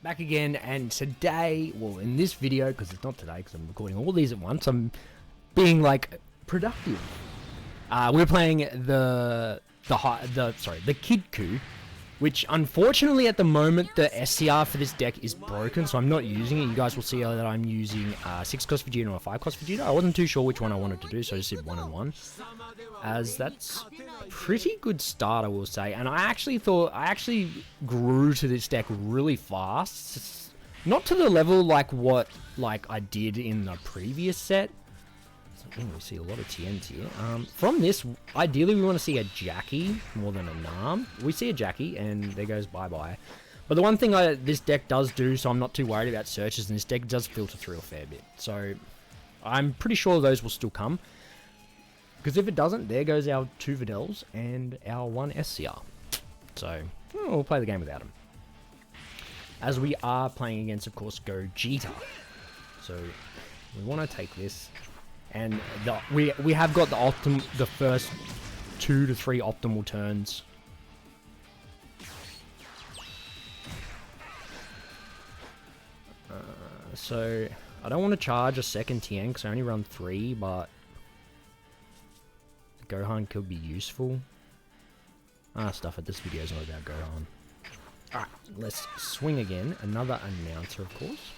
back again, and today, well, in this video, because it's not today, because I'm recording all these at once, I'm being, like, productive. We're playing the Kidku, which, unfortunately, at the moment, the SCR for this deck is broken, so I'm not using it. You guys will see that I'm using 6-cost Vegeta or 5-cost Vegeta. I wasn't too sure which one I wanted to do, so I just did 1 and 1. As that's a pretty good start, I will say. And I actually grew to this deck really fast. It's not to the level like what I did in the previous set. So, we see a lot of TNs here. From this, ideally we want to see a Jackie more than a Nam. We see a Jackie, and there goes bye-bye. But the one thing this deck does do, so I'm not too worried about searches, and this deck does filter through a fair bit. So I'm pretty sure those will still come. Because if it doesn't, there goes our 2 Videls and our 1 SCR. So, we'll play the game without him. As we are playing against, of course, Gogeta. So, we want to take this. And we have got the first 2 to 3 optimal turns. So, I don't want to charge a second TN because I only run 3, but Gohan could be useful. Stuff it. This video is not about Gohan. Alright, let's swing again. Another announcer, of course.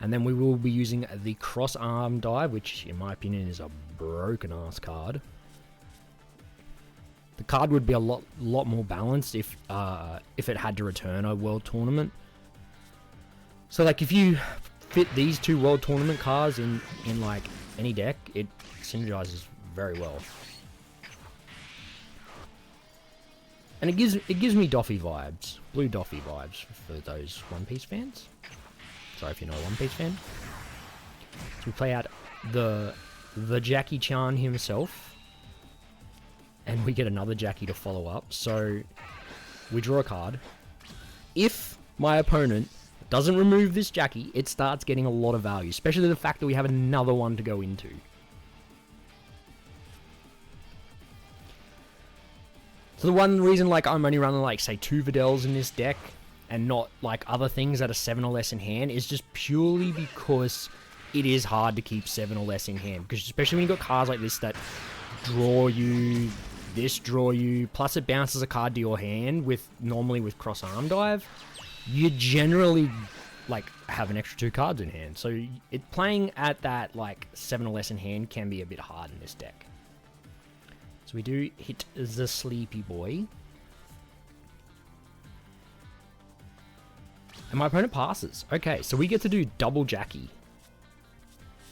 And then we will be using the cross arm dive, which in my opinion is a broken ass card. The card would be a lot more balanced if it had to return a world tournament. So like if you fit these 2 world tournament cards in like any deck, it synergizes very well. And it gives me Doffy vibes, blue Doffy vibes for those One Piece fans. Sorry if you're not a One Piece fan. So we play out the Jackie Chan himself, and we get another Jackie to follow up. So we draw a card. If my opponent doesn't remove this Jackie, it starts getting a lot of value, especially the fact that we have another one to go into. So the one reason I'm only running say 2 Videls in this deck and not other things that are 7 or less in hand is just purely because it is hard to keep 7 or less in hand, because especially when you've got cards like this that draw you, plus it bounces a card to your hand normally with cross arm dive, you generally have an extra 2 cards in hand. So playing at that 7 or less in hand can be a bit hard in this deck. So we do hit the sleepy boy. And my opponent passes. Okay, so we get to do double Jackie.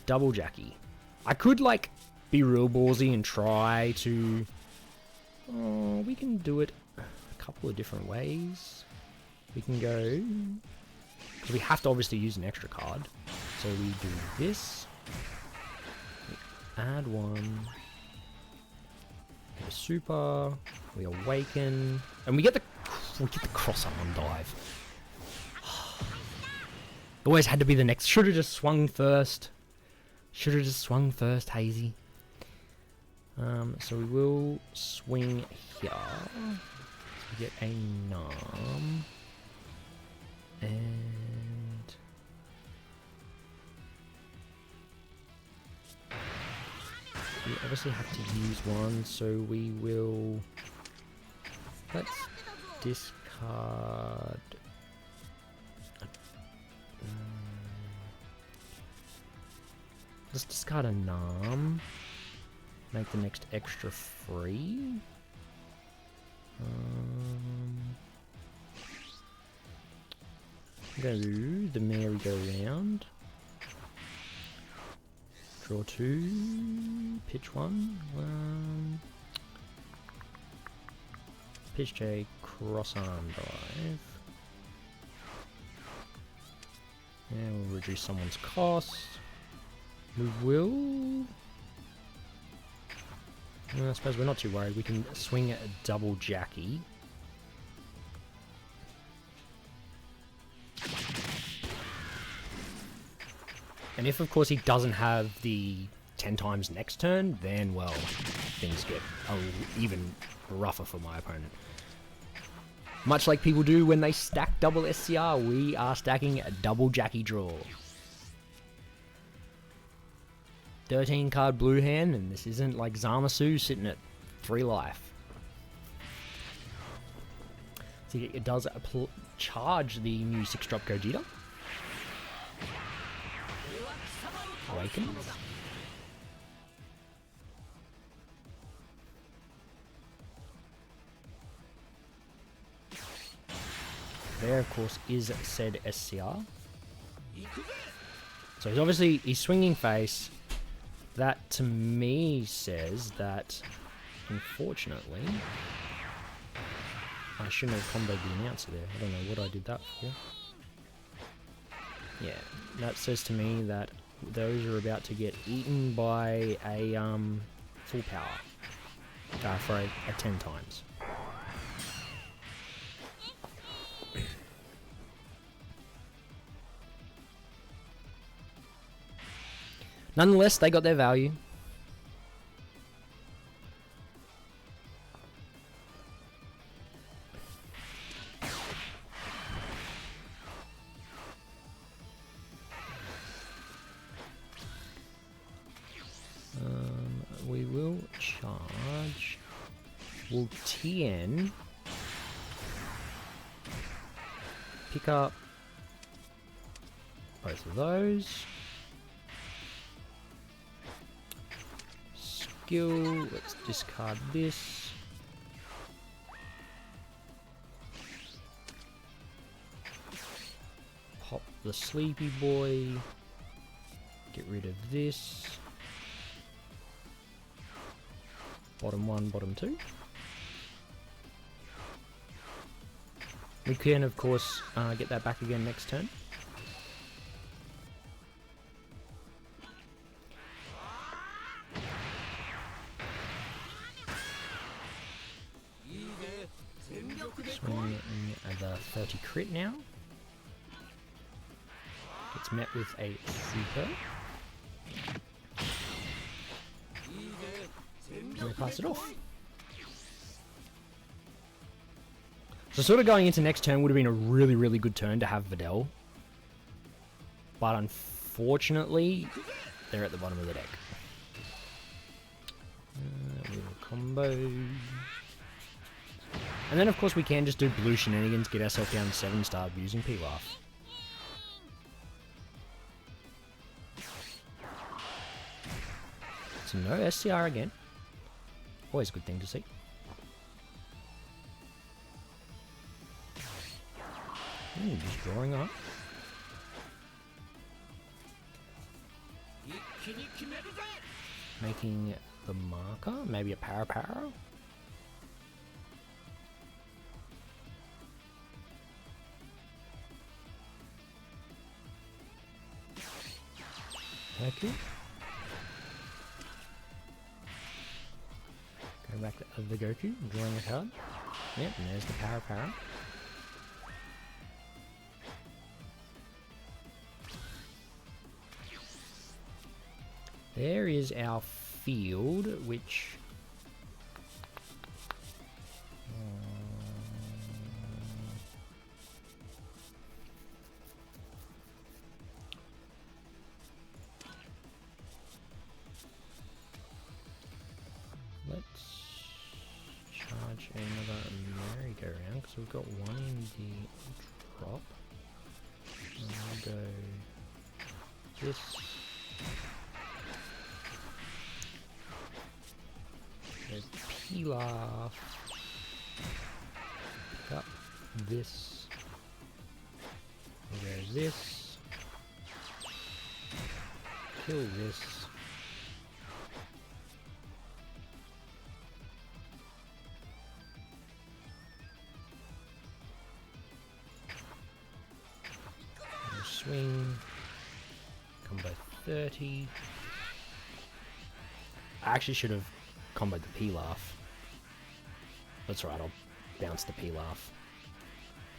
Double Jackie. I could be real ballsy and try to... Oh, we can do it a couple of different ways. We can go... Because we have to obviously use an extra card. So we do this. We add 1. Get a super. We awaken. And we get the cross arm dive. Always had to be the next. Should have just swung first. Hazy. So we will swing here. So we get a Nam. And we obviously have to use one, so we will... Let's discard... Let's discard a Nam. Make the next extra free. Go the merry-go-round. Draw 2. Pitch 1. Pitch J. Cross arm dive. And we'll reduce someone's cost. We will... I suppose we're not too worried. We can swing a double Jackie. And if, of course, he doesn't have the 10 times next turn, then, well, things get even rougher for my opponent. Much like people do when they stack double SCR, we are stacking a double Jackie draw. 13 card blue hand, and this isn't like Zamasu sitting at 3 life. So it does charge the new 6-drop Gogeta. Awaken. There, of course, is said SCR. So he's swinging face. That to me says that, unfortunately, I shouldn't have comboed the announcer there. I don't know what I did that for. Yeah, that says to me that those are about to get eaten by a full power for a 10 times. Nonetheless, they got their value. We will charge. We'll TN. Pick up both of those. Skill, let's discard this. Pop the Sleepy Boy. Get rid of this. Bottom 1, bottom 2. We can, of course, get that back again next turn. Swing the 30 crit now. Gets met with a super. And we pass it off. So sort of going into next turn would have been a really, really good turn to have Videl. But unfortunately, they're at the bottom of the deck. Little combo. And then of course we can just do blue shenanigans, get ourselves down to 7, start using Pilaf. So no SCR again. Always a good thing to see. Ooh, just drawing up. Making the marker, maybe a para. Okay. Go back to the Goku, drawing a card. Yep, and there's the para. There is our field, which... let's charge another merry-go-round, because we've got one in the drop. And we'll go this. There's Pilaf. Pick up this. There's this. Kill this. Swing. Combo 30. I actually should have comboed the Pilaf. That's right, I'll bounce the Pilaf.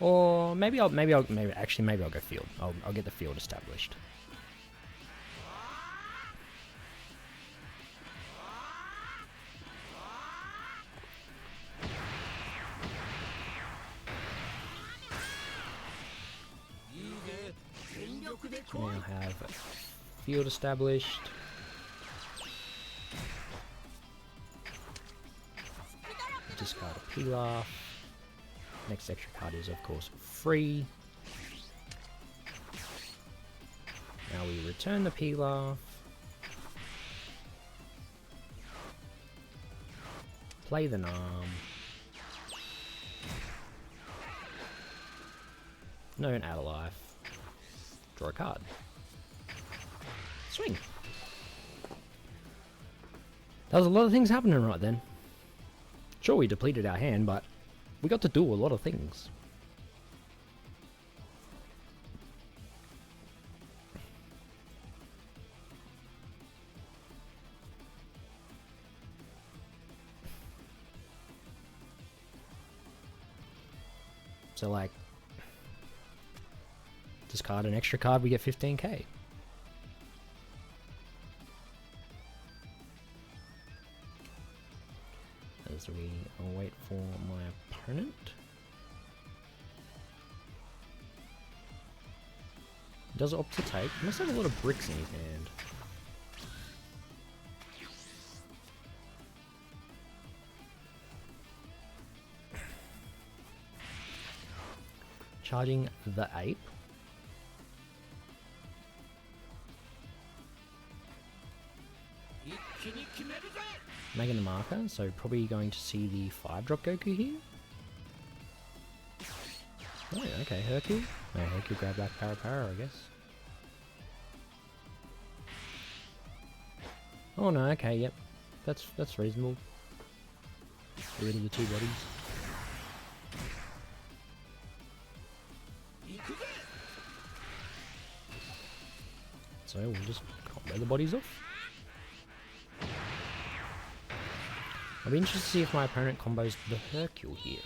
Or maybe I'll go field. I'll get the field established. We now have field established. Discard a Pilaf. Next extra card is of course free. Now we return the Pilaf. Play the Narm. Don't add a life. Draw a card. Swing. There was a lot of things happening right then. Sure, we depleted our hand, but we got to do a lot of things. So like, discard an extra card, we get 15k. As we wait for my opponent. Does opt to take. He must have a lot of bricks in his hand. Charging the ape. Making the marker, so probably going to see the 5-drop Goku here. Oh, okay, Hercule. No, Hercule grab back Para, I guess. Oh no, okay, yep. That's reasonable. Get rid of the 2 bodies. So we'll just combo the bodies off. I'll be interested to see if my opponent combos the Hercule here.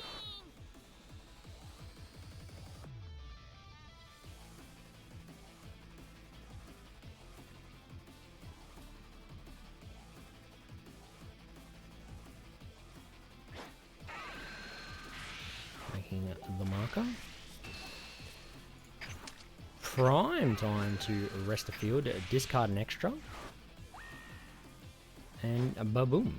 Making the marker. Prime time to rest the field, discard an extra, and a ba-boom.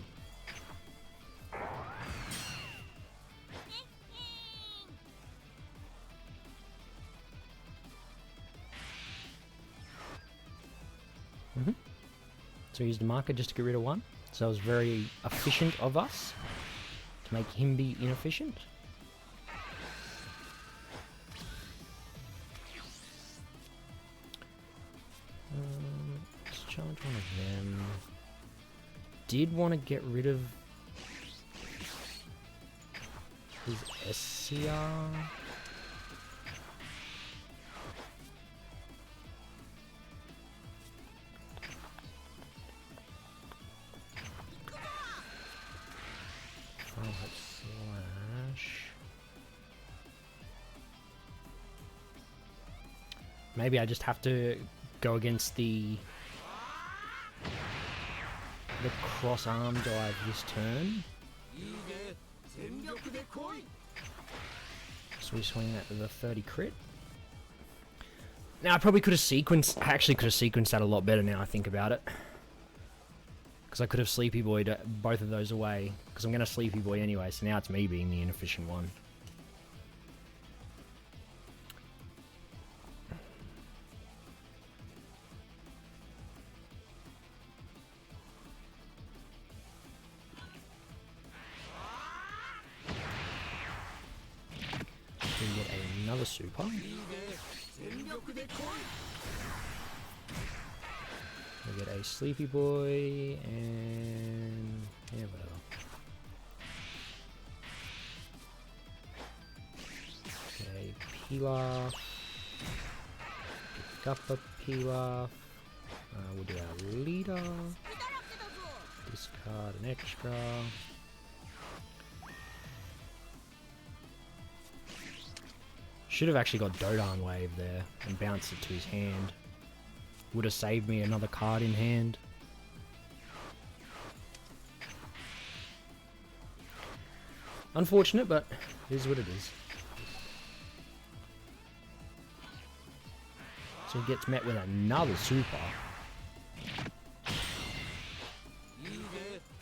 So we used the marker just to get rid of 1. So it was very efficient of us to make him be inefficient. Let's challenge one of them. Did want to get rid of his SCR. Maybe I just have to go against the cross arm dive this turn. So we swing at the 30 crit. Now I probably could have sequenced. I actually could have sequenced that a lot better now I think about it. Because I could have Sleepy Boy'd both of those away. Because I'm going to Sleepy Boy anyway, so now it's me being the inefficient one. We get another super. We get a Sleepy Boy and yeah, whatever. Okay, Pilaf. Pick up a Pilaf. We'll do our leader. Discard an extra. Should have actually got Dodan Wave there and bounced it to his hand. Would have saved me another card in hand. Unfortunate, but it is what it is. So he gets met with another super.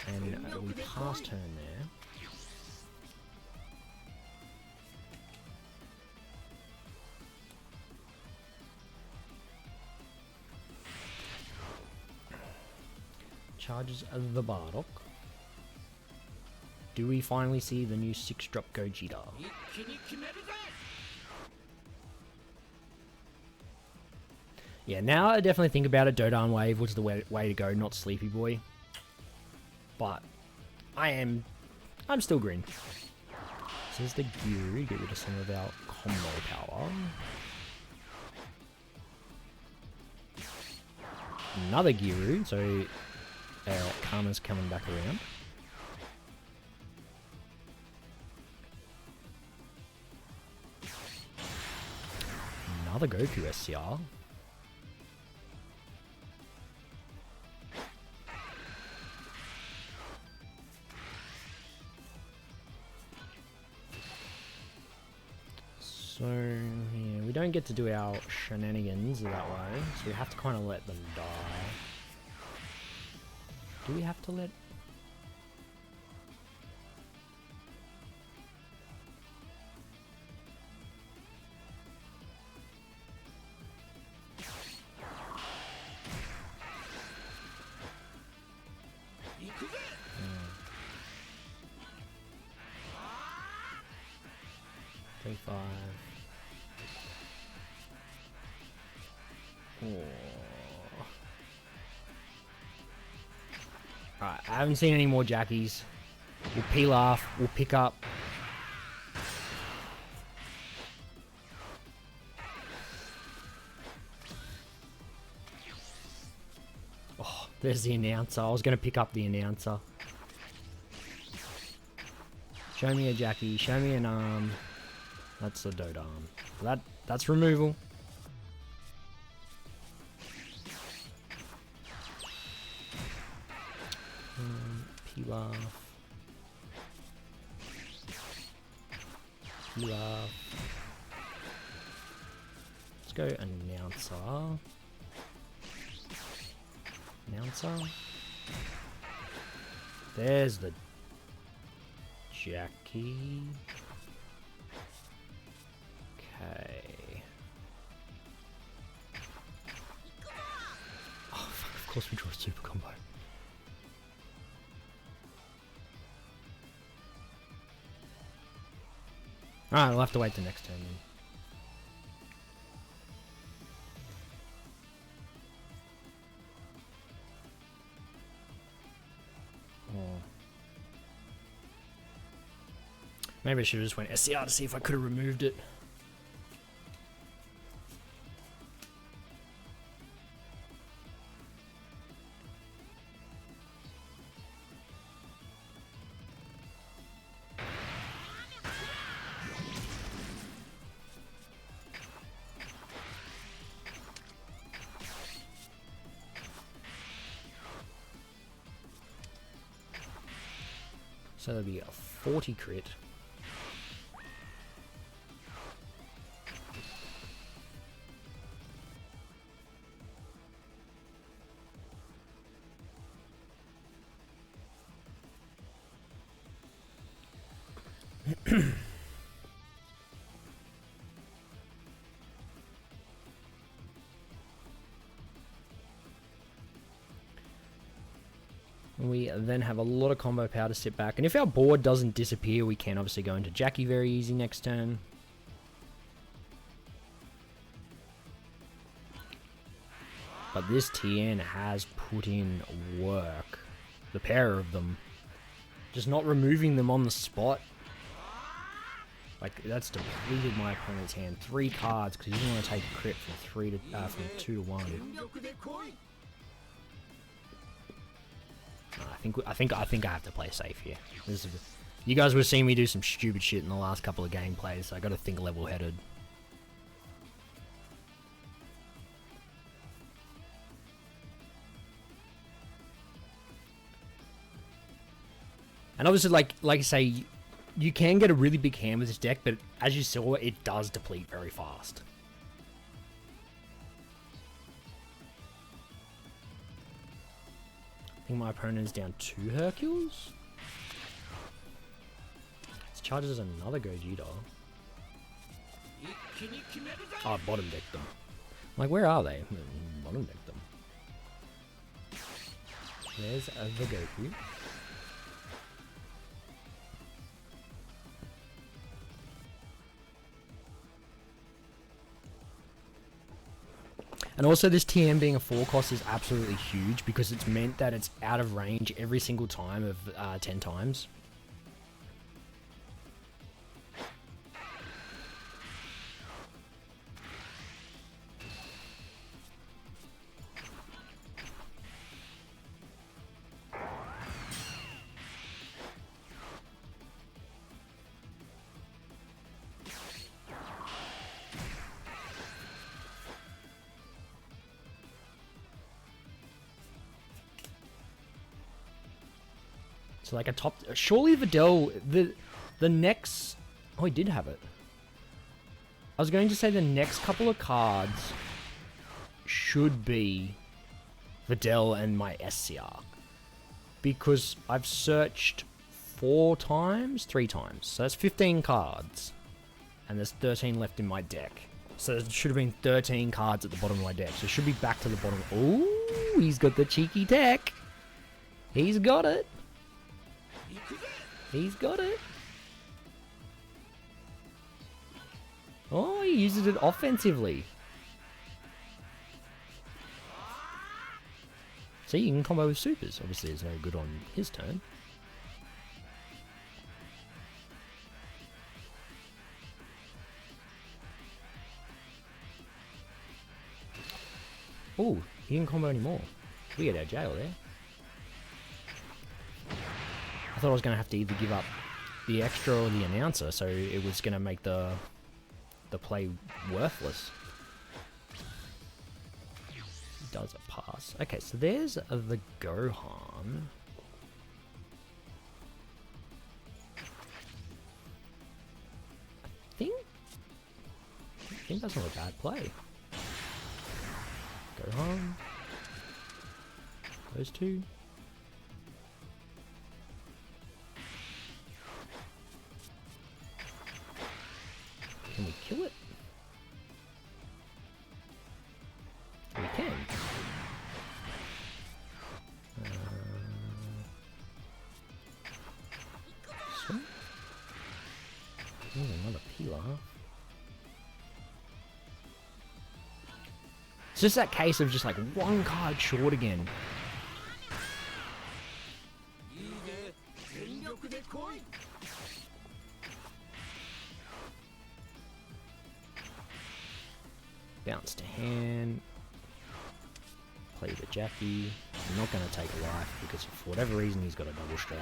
And we pass turn there. Charges the Bardock. Do we finally see the new 6-drop Gogeta? Yeah, now I definitely think about it, Dodan Wave was the way to go, not Sleepy Boy. But I'm still green. So here's the Guru, get rid of some of our combo power. Another Guru, so our Karma's coming back around. Another Goku SCR. So, yeah, we don't get to do our shenanigans that way, so we have to kind of let them die. Do we have to let... Alright, I haven't seen any more Jackies. We'll peel off, we'll pick up. Oh, there's the announcer. I was going to pick up the announcer. Show me a Jackie, show me an arm. That's the Dodan. That's removal. Peel off. Peel off. Let's go announcer. Announcer. There's the Jackie. Okay. Oh, fuck, of course we draw a super combo. Alright, we'll have to wait the next turn then. Oh. Maybe I should have just went SCR to see if I could have removed it. So that'll be a 40 crit. We then have a lot of combo power to sit back. And if our board doesn't disappear, we can obviously go into Jackie very easy next turn. But this TN has put in work. The pair of them. Just not removing them on the spot. Like, that's depleted my opponent's hand. 3 cards, because he doesn't want to take a crit from 2 to 1. I think I have to play safe here. You guys would have seen me do some stupid shit in the last couple of gameplays, so I got to think level-headed. And obviously, like I say, you can get a really big hand with this deck, but as you saw, it does deplete very fast. think my opponent is down 2 Hercules. This charges another Gogeta. Oh, I bottom decked them. Like, where are they? Bottom decked them. There's the Goku. And also this TM being a 4 cost is absolutely huge because it's meant that it's out of range every single time of 10 times. So like a top, surely Videl, the next, oh he did have it. I was going to say the next couple of cards should be Videl and my SCR. Because I've searched 3 times, so that's 15 cards. And there's 13 left in my deck. So there should have been 13 cards at the bottom of my deck. So it should be back to the bottom. Ooh, he's got the cheeky tech. He's got it. He's got it. Oh, he uses it offensively. See, you can combo with supers. Obviously, it's no good on his turn. Oh, he didn't combo anymore. We get out of jail there. I thought I was going to have to either give up the extra or the announcer, so it was going to make the play worthless. He does a pass. Okay, so there's the Gohan. I think that's not a bad play. Gohan. Those two. Can we kill it? We can. So? Ooh, another peeler. It's just that case of just like 1 card short again. Bounce to hand. Play the Jackie. I'm not going to take a life because for whatever reason he's got a double strike.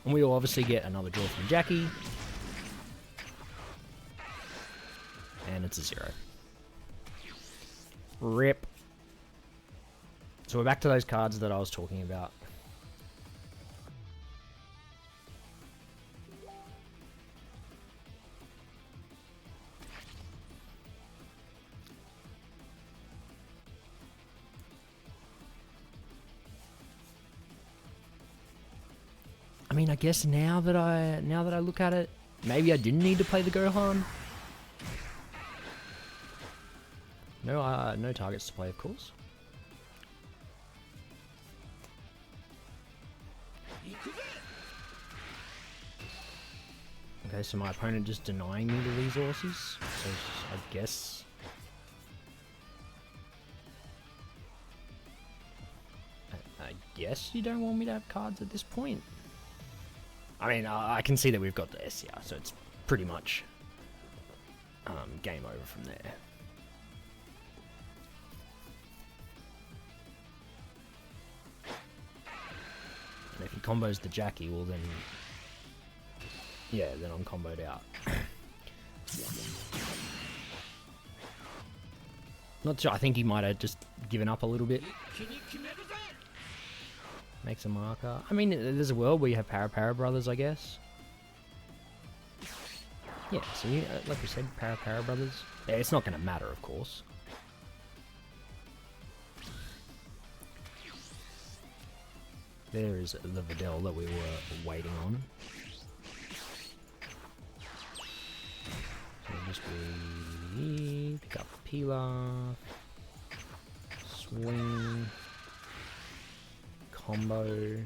And we will obviously get another draw from Jackie. And it's a 0. Rip. So we're back to those cards that I was talking about. I mean, I guess now that I look at it, maybe I didn't need to play the Gohan. No targets to play, of course. Okay, so my opponent just denying me the resources. So I guess. I guess you don't want me to have cards at this point. I mean, I can see that we've got the SCR, so it's pretty much game over from there. And if he combos the Jackie, well then... yeah, then I'm comboed out. Not sure. I think he might have just given up a little bit. Makes a marker. I mean, there's a world where you have Para brothers, I guess. Yeah, so you, like we said, Para brothers. Yeah, it's not going to matter, of course. There is the Videl that we were waiting on. So just pick up Pilaf, swing, combo.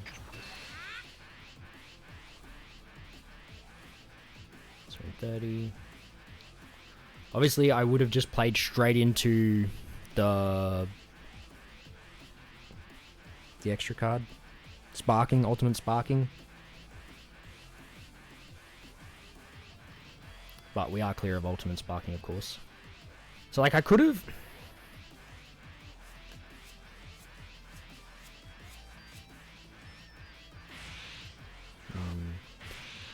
Swing 30. Obviously, I would have just played straight into the extra card. Sparking, ultimate sparking. But we are clear of ultimate sparking, of course. So, like, I could have...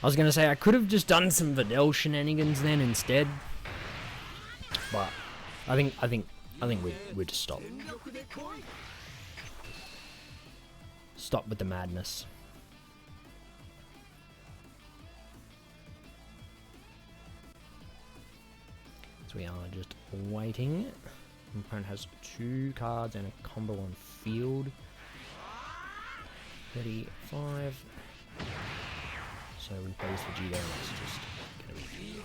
I was going to say, I could have just done some Videl shenanigans then instead. But, I think we'd just stop. Stop with the madness. So we are just waiting. My opponent has 2 cards and a combo on field. 35. So we play this Vegeta, and it's just gonna be...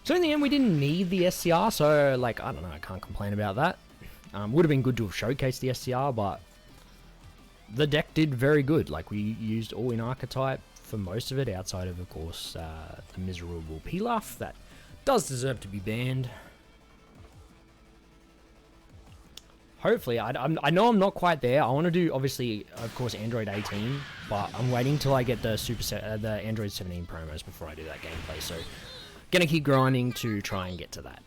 So in the end, we didn't need the SCR, so, like, I don't know, I can't complain about that. Would have been good to have showcased the SCR, but the deck did very good. Like, we used all-in archetype for most of it, outside of course, the miserable Pilaf. That does deserve to be banned. Hopefully, I know I'm not quite there. I want to do, obviously, of course, Android 18, but I'm waiting till I get the the Android 17 promos before I do that gameplay, so... Gonna keep grinding to try and get to that.